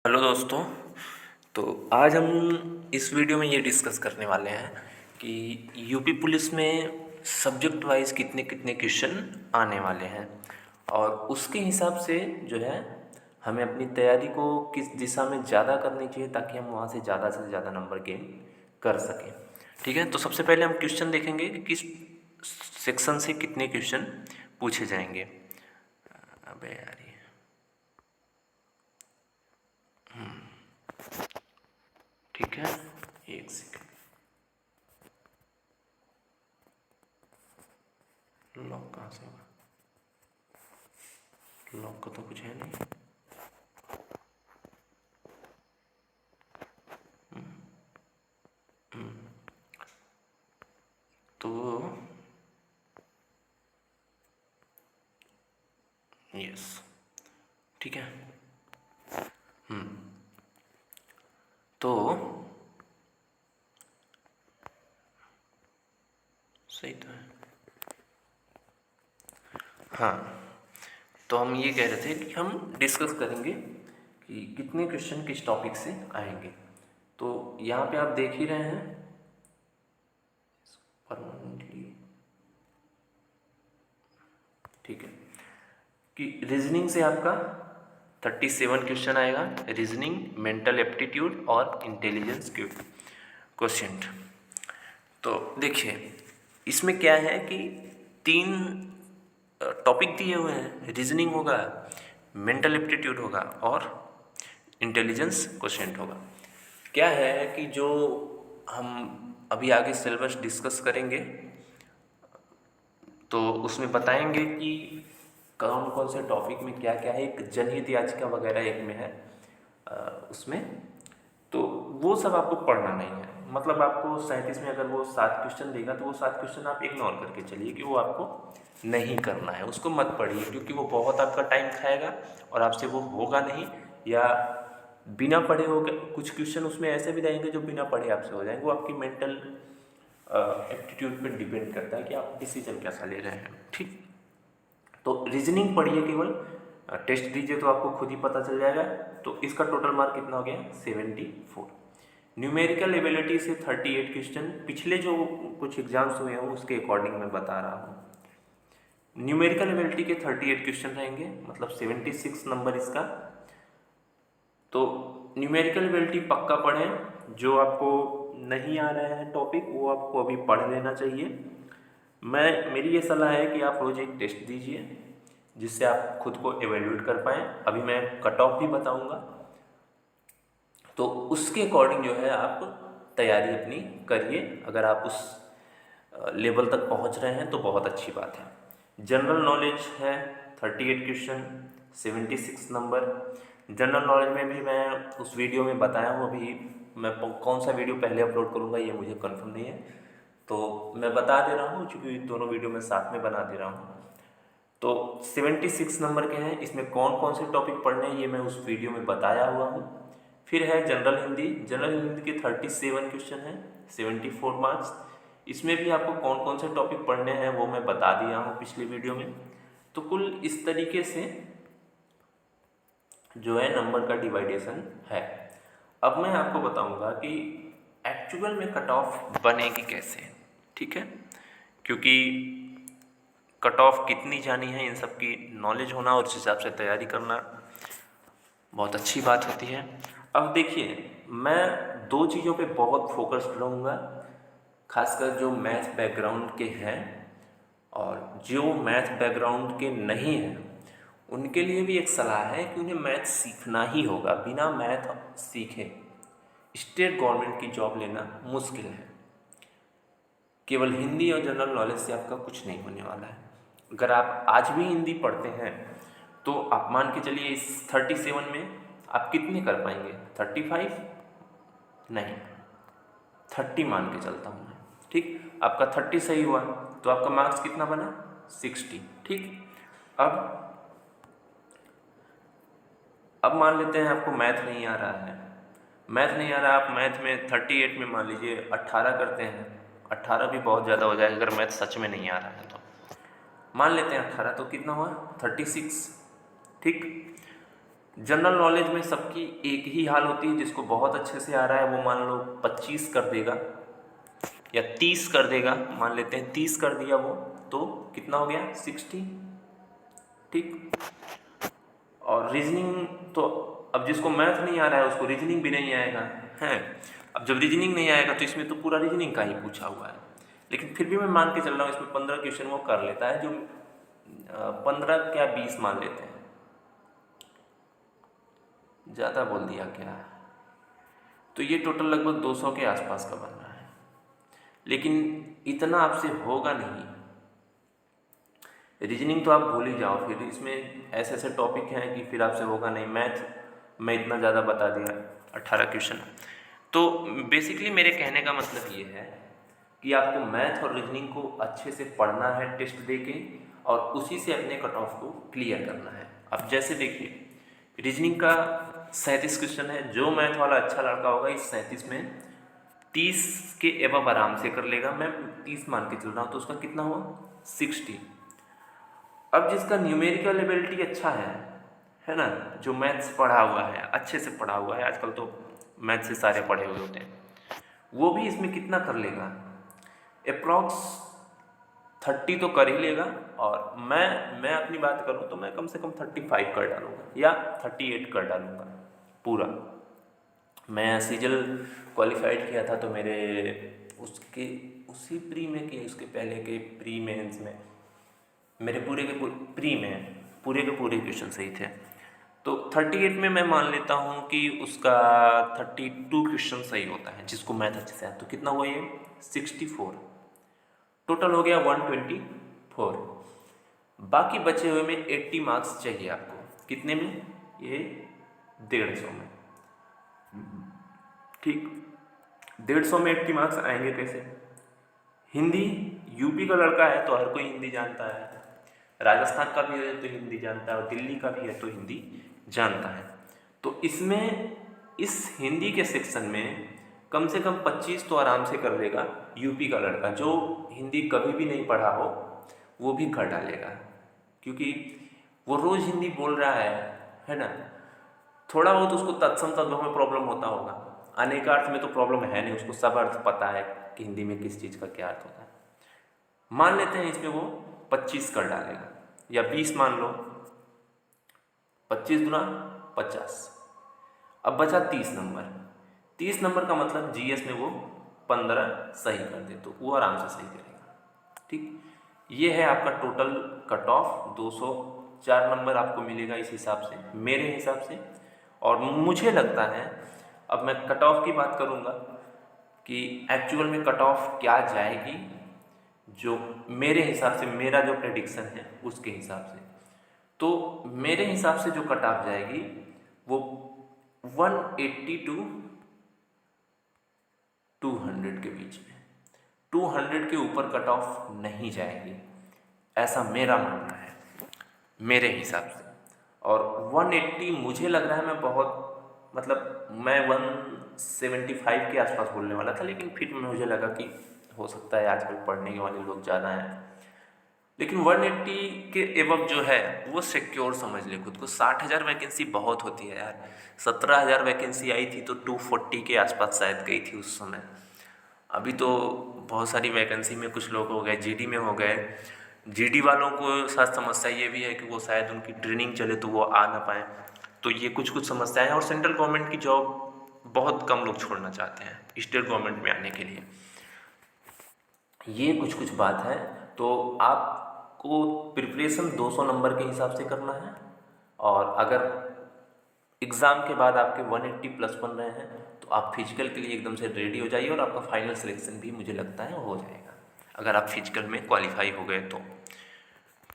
Hello दोस्तों। तो आज हम इस वीडियो में ये डिस्कस करने वाले हैं कि यूपी पुलिस में सब्जेक्ट वाइज कितने कितने क्वेश्चन आने वाले हैं और उसके हिसाब से जो है हमें अपनी तैयारी को किस दिशा में ज़्यादा करनी चाहिए ताकि हम वहाँ से ज़्यादा नंबर गेन कर सकें। ठीक है, तो सबसे पहले हम क्वेश्चन देखेंगे कि किस सेक्शन से कितने क्वेश्चन पूछे जाएंगे। अबे यार ठीक है, एक सेकेंड। लॉक कहाँ से होगा? लॉक का तो कुछ है नहीं। तो यस, ठीक है। तो सही तो है। हाँ, तो हम ये कह रहे थे कि हम डिस्कस करेंगे कि कितने क्वेश्चन किस टॉपिक से आएंगे। तो यहाँ पे आप देख ही रहे हैं परमानेंटली, ठीक है, कि रीजनिंग से आपका 37 क्वेश्चन आएगा। रीजनिंग, मेंटल एप्टीट्यूड और इंटेलिजेंस के क्वेश्चन। तो देखिए इसमें क्या है कि 3 टॉपिक दिए हुए हैं। रीजनिंग होगा, मेंटल एप्टीट्यूड होगा और इंटेलिजेंस क्वेश्चन होगा। क्या है कि जो हम अभी आगे सिलेबस डिस्कस करेंगे तो उसमें बताएंगे कि कौन कौन से टॉपिक में क्या क्या है। एक जनहित याचिका वगैरह एक में है उसमें, तो वो सब आपको पढ़ना नहीं है। मतलब आपको 37 में अगर वो 7 क्वेश्चन देगा तो वो 7 क्वेश्चन आप इग्नोर करके चलिए कि वो आपको नहीं करना है, उसको मत पढ़िए, क्योंकि वो बहुत आपका टाइम खाएगा और आपसे वो होगा नहीं। या बिना पढ़े हो कुछ क्वेश्चन उसमें ऐसे भी रहेंगे जो बिना पढ़े आपसे हो जाएंगे। वो आपकी मेंटल एप्टीट्यूड पे डिपेंड करता है कि आप डिसीजन कैसा ले रहे हैं। ठीक, तो रीजनिंग पढ़िए, केवल टेस्ट दीजिए तो आपको खुद ही पता चल जाएगा। तो इसका टोटल मार्क कितना हो गया? 74। न्यूमेरिकल एबिलिटी से 38 क्वेश्चन, पिछले जो कुछ एग्जाम्स हुए हैं उसके अकॉर्डिंग मैं बता रहा हूँ। न्यूमेरिकल एबिलिटी के 38 क्वेश्चन रहेंगे, मतलब 76 नंबर इसका। तो न्यूमेरिकल एबिलिटी पक्का पढ़ें। जो आपको नहीं आ रहा है टॉपिक वो आपको अभी पढ़ लेना चाहिए। मेरी ये सलाह है कि आप रोज़ एक टेस्ट दीजिए जिससे आप खुद को एवेल्यूएट कर पाएँ। अभी मैं कट ऑफ भी बताऊंगा, तो उसके अकॉर्डिंग जो है आप तैयारी अपनी करिए। अगर आप उस लेवल तक पहुंच रहे हैं तो बहुत अच्छी बात है। जनरल नॉलेज है 38 क्वेश्चन, 76 नंबर। जनरल नॉलेज में भी मैं उस वीडियो में बताया हूँ। अभी मैं कौन सा वीडियो पहले अपलोड करूँगा ये मुझे कंफर्म नहीं है, तो मैं बता दे रहा हूँ क्योंकि दोनों वीडियो मैं साथ में बना दे रहा हूँ। तो 76 नंबर के हैं, इसमें कौन कौन से टॉपिक पढ़ने हैं ये मैं उस वीडियो में बताया हुआ हूँ। फिर है जनरल हिंदी। जनरल हिंदी के 37 क्वेश्चन हैं, 74 मार्क्स। इसमें भी आपको कौन कौन से टॉपिक पढ़ने हैं वो मैं बता दिया हूँ पिछले वीडियो में। तो कुल इस तरीके से जो है नंबर का डिवाइडेशन है। अब मैं आपको बताऊंगा कि एक्चुअल में कट ऑफ बनेगी कैसे। ठीक है, क्योंकि कट ऑफ कितनी जानी है इन सब की नॉलेज होना और उस हिसाब से तैयारी करना बहुत अच्छी बात होती है। अब देखिए मैं 2 चीज़ों पे बहुत फोकस्ड रहूँगा, खासकर जो मैथ बैकग्राउंड के हैं और जो मैथ बैकग्राउंड के नहीं हैं उनके लिए भी एक सलाह है कि उन्हें मैथ सीखना ही होगा। बिना मैथ सीखे स्टेट गवर्नमेंट की जॉब लेना मुश्किल है। केवल हिंदी और जनरल नॉलेज से आपका कुछ नहीं होने वाला है। अगर आप आज भी हिंदी पढ़ते हैं तो आप मान के चलिए इस 37 में आप कितने कर पाएंगे? 35 नहीं, 30 मान के चलता हूँ मैं। ठीक, आपका 30 सही हुआ तो आपका मार्क्स कितना बना? 60। ठीक, अब मान लेते हैं आपको मैथ नहीं आ रहा है। मैथ नहीं आ रहा, आप मैथ में 38 में मान लीजिए 18 करते हैं। 18 भी बहुत ज़्यादा हो जाएगा अगर मैथ सच में नहीं आ रहा है तो। मान लेते हैं 18, तो कितना हुआ? 36। ठीक, जनरल नॉलेज में सबकी एक ही हाल होती है, जिसको बहुत अच्छे से आ रहा है वो मान लो 25 कर देगा या 30 कर देगा, मान लेते हैं 30 कर दिया वो, तो कितना हो गया 60, ठीक। और रीजनिंग तो अब जिसको मैथ नहीं आ रहा है उसको रीजनिंग भी नहीं आएगा है। अब जब रीजनिंग नहीं आएगा तो इसमें तो पूरा रीजनिंग का ही पूछा हुआ है, लेकिन फिर भी मैं मान के चल रहा हूँ इसमें 15 क्वेश्चन वो कर लेता है, जो 15 क्या 20 मान लेते हैं, ज़्यादा बोल दिया क्या। तो ये टोटल लगभग 200 के आसपास का बन रहा है, लेकिन इतना आपसे होगा नहीं। रीजनिंग तो आप भूल ही जाओ, फिर इसमें ऐसे ऐसे टॉपिक हैं कि फिर आपसे होगा नहीं। मैथ मैं इतना ज़्यादा बता दिया, 18 क्वेश्चन। तो बेसिकली मेरे कहने का मतलब ये है कि आपको मैथ और रीजनिंग को अच्छे से पढ़ना है टेस्ट देके, और उसी से अपने कट ऑफ को क्लियर करना है। अब जैसे देखिए रीजनिंग का 37 क्वेश्चन है, जो मैथ वाला अच्छा लड़का होगा इस 37 में 30 के एबव आराम से कर लेगा। मैं 30 मान के चल रहा हूँ, तो उसका कितना हुआ 60। अब जिसका न्यूमेरिकल एबिलिटी अच्छा है ना, जो मैथ्स पढ़ा हुआ है, अच्छे से पढ़ा हुआ है, आजकल तो मैथ्स से सारे पढ़े हुए होते हैं, वो भी इसमें कितना कर लेगा, अप्रॉक्स 30 तो कर ही लेगा। और मैं अपनी बात करूँ तो मैं कम से कम 35 कर डालूँगा या 38 कर डालूँगा पूरा। मैं सीजल क्वालिफाइड किया था, तो मेरे उसके उसी प्री में कि उसके पहले के प्री मेंस में मेरे पूरे के पूरे क्वेश्चन सही थे। तो 38 में मैं मान लेता हूँ कि उसका 32 क्वेश्चन सही होता है, जिसको मैथ अच्छे से आता। तो कितना हुआ ये 64, टोटल हो गया 124। बाकी बचे हुए में 80 मार्क्स चाहिए आपको। कितने में, ये 150 में, ठीक। 150 में 80 मार्क्स आएंगे कैसे। हिंदी, यूपी का लड़का है तो हर कोई हिंदी जानता है, राजस्थान का भी है तो हिंदी जानता है, और दिल्ली का भी है तो हिंदी जानता है। तो इसमें इस हिंदी के सेक्शन में कम से कम 25 तो आराम से कर लेगा यूपी का लड़का। जो हिंदी कभी भी नहीं पढ़ा हो वो भी कर डालेगा, क्योंकि वो रोज़ हिंदी बोल रहा है ना। थोड़ा बहुत उसको तत्सम तद्भव में प्रॉब्लम होता होगा, अनेकार्थ में तो प्रॉब्लम है नहीं, उसको सब अर्थ पता है कि हिंदी में किस चीज़ का क्या अर्थ होता है। मान लेते हैं इसमें वो 25 कर डालेगा या 20 मान लो, 25 गुना 50। अब बचा 30 नंबर। 30 नंबर का मतलब जीएस में वो 15 सही कर दे तो वो आराम से सही करेगा, ठीक। ये है आपका टोटल कट ऑफ, 204 नंबर आपको मिलेगा इस हिसाब से, मेरे हिसाब से। और मुझे लगता है, अब मैं कट ऑफ की बात करूँगा कि एक्चुअल में कट ऑफ क्या जाएगी, जो मेरे हिसाब से, मेरा जो प्रेडिक्शन है उसके हिसाब से, तो मेरे हिसाब से जो कट ऑफ जाएगी वो 180 टू 200 के बीच में, 200 के ऊपर कट ऑफ नहीं जाएगी, ऐसा मेरा मानना है मेरे हिसाब से। और 180 मुझे लग रहा है, मैं बहुत मतलब मैं 175 के आसपास बोलने वाला था, लेकिन फिर मुझे लगा कि हो सकता है आजकल पढ़ने वाले लोग ज़्यादा हैं, लेकिन 180 के एबव जो है वो सिक्योर समझ ले खुद को। 60,000 वैकेंसी बहुत होती है यार, 17,000 वैकेंसी आई थी तो 240 के आसपास शायद गई थी उस समय। अभी तो बहुत सारी वैकेंसी में कुछ लोग हो गए, जीडी में हो गए। जीडी वालों को साथ समस्या ये भी है कि वो शायद उनकी ट्रेनिंग चले तो वो आ ना पाएँ, तो ये कुछ समस्याएं हैं। और सेंट्रल गवर्नमेंट की जॉब बहुत कम लोग छोड़ना चाहते हैं स्टेट गवर्नमेंट में आने के लिए, ये कुछ बात है। तो आपको प्रिपरेशन 200 नंबर के हिसाब से करना है, और अगर एग्ज़ाम के बाद आपके 180 प्लस बन रहे हैं तो आप फिजिकल के लिए एकदम से रेडी हो जाइए, और आपका फाइनल सिलेक्शन भी मुझे लगता है हो जाएगा अगर आप फिजिकल में क्वालिफाई हो गए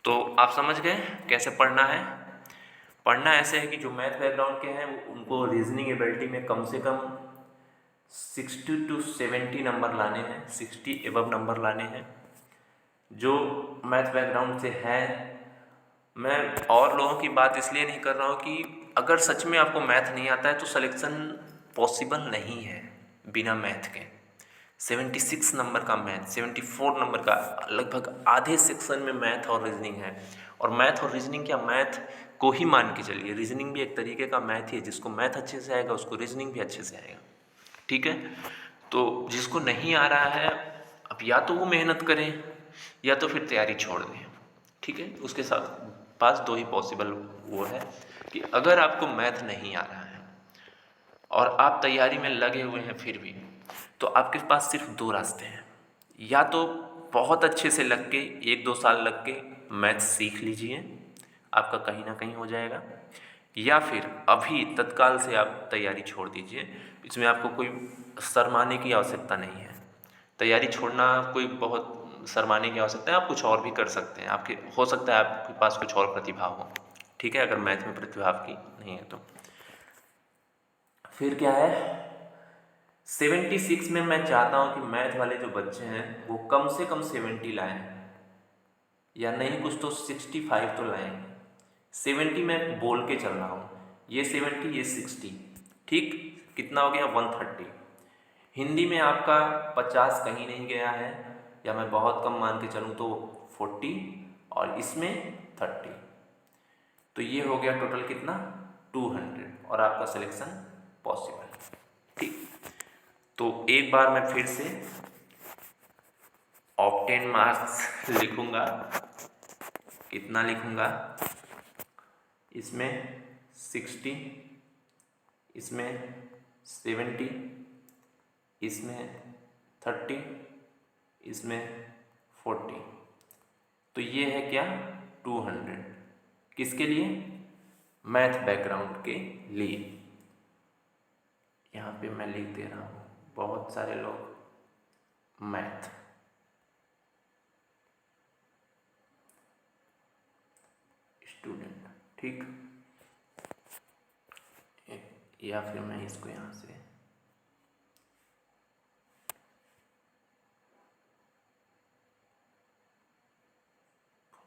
तो आप समझ गए कैसे पढ़ना है। पढ़ना ऐसे है कि जो मैथ बैकग्राउंड के हैं उनको रीजनिंग एबिलिटी में कम से कम 60 टू 70 नंबर लाने हैं, 60 एबव नंबर लाने हैं। जो मैथ बैकग्राउंड से है, मैं और लोगों की बात इसलिए नहीं कर रहा हूँ कि अगर सच में आपको मैथ नहीं आता है तो सिलेक्शन पॉसिबल नहीं है बिना मैथ के। 76 नंबर का मैथ, 74 नंबर का, लगभग आधे सेक्शन में मैथ और रीजनिंग है। और मैथ और रीजनिंग क्या, मैथ को ही मान के चलिए। रीजनिंग भी एक तरीके का मैथ ही है, जिसको मैथ अच्छे से आएगा उसको रीजनिंग भी अच्छे से आएगा, ठीक है। तो जिसको नहीं आ रहा है, अब या तो वो मेहनत करें या तो फिर तैयारी छोड़ दें, ठीक है। उसके साथ पास दो ही पॉसिबल वो है कि अगर आपको मैथ नहीं आ रहा है और आप तैयारी में लगे हुए हैं फिर भी, तो आपके पास सिर्फ दो रास्ते हैं। या तो बहुत अच्छे से लग के 1-2 साल लग के मैथ सीख लीजिए, आपका कहीं ना कहीं हो जाएगा, या फिर अभी तत्काल से आप तैयारी छोड़ दीजिए। इसमें आपको कोई शर्माने की आवश्यकता नहीं है। तैयारी छोड़ना कोई बहुत शर्माने की आवश्यकता है, आप कुछ और भी कर सकते हैं। आपके हो सकता है आपके पास कुछ और प्रतिभा हो, ठीक है, अगर मैथ में प्रतिभा आपकी नहीं है तो। फिर क्या है, 76 में मैं चाहता हूँ कि मैथ वाले जो बच्चे हैं वो कम से कम 70 लाएं, या नहीं कुछ तो 65 तो लाएंगे। 70 में बोल के चल रहा हूँ, ये 70 ये 60, ठीक, कितना हो गया 130। हिंदी में आपका 50 कहीं नहीं गया है, या मैं बहुत कम मान के चलूँ तो 40, और इसमें 30, तो ये हो गया टोटल कितना 200, और आपका सिलेक्शन पॉसिबल, ठीक। तो एक बार मैं फिर से ऑब्टेन मार्क्स लिखूंगा, कितना लिखूंगा, इसमें 60, इसमें 70, इसमें 30, इसमें 40, तो ये है क्या 200, किसके लिए, मैथ बैकग्राउंड के लिए। यहाँ पे मैं लिख दे रहा हूँ, बहुत सारे लोग मैथ स्टूडेंट, ठीक, या फिर मैं इसको यहाँ से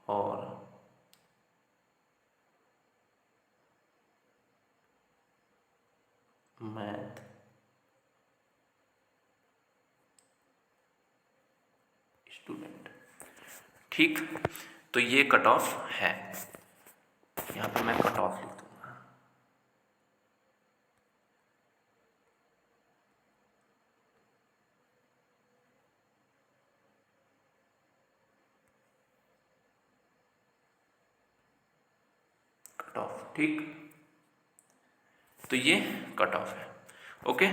और मैथ स्टूडेंट, ठीक। तो ये कट ऑफ है, यहाँ पे मैं कट ऑफ लिख दूंगा। कट ऑफ, ठीक, तो ये कट ऑफ है, ओके।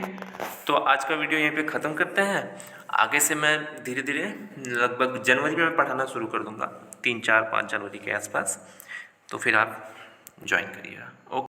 तो आज का वीडियो यहीं पे ख़त्म करते हैं। आगे से मैं धीरे धीरे लगभग जनवरी में मैं पढ़ाना शुरू कर दूंगा, 3, 4, 5 जनवरी के आसपास, तो फिर आप ज्वाइन करिएगा, ओके।